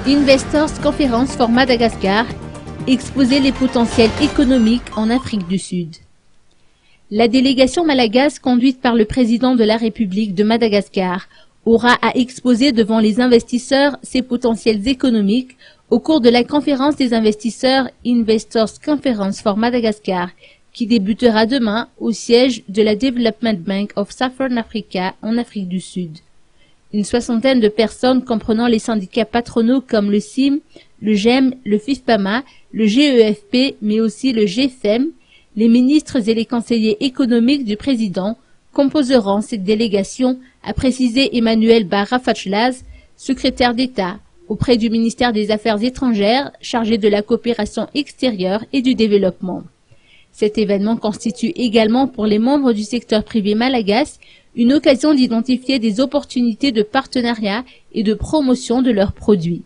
Investors Conference for Madagascar, exposer les potentiels économiques en Afrique du Sud. La délégation malagasy conduite par le président de la République de Madagascar aura à exposer devant les investisseurs ses potentiels économiques au cours de la conférence des investisseurs Investors Conference for Madagascar qui débutera demain au siège de la Development Bank of Southern Africa en Afrique du Sud. Une soixantaine de personnes comprenant les syndicats patronaux comme le CIM, le GEM, le FIFPAMA, le GEFP, mais aussi le GFEM, les ministres et les conseillers économiques du président composeront cette délégation, a précisé Emmanuel Barra-Fachlaz, secrétaire d'État auprès du ministère des Affaires étrangères chargé de la coopération extérieure et du développement. Cet événement constitue également pour les membres du secteur privé malagasy une occasion d'identifier des opportunités de partenariat et de promotion de leurs produits.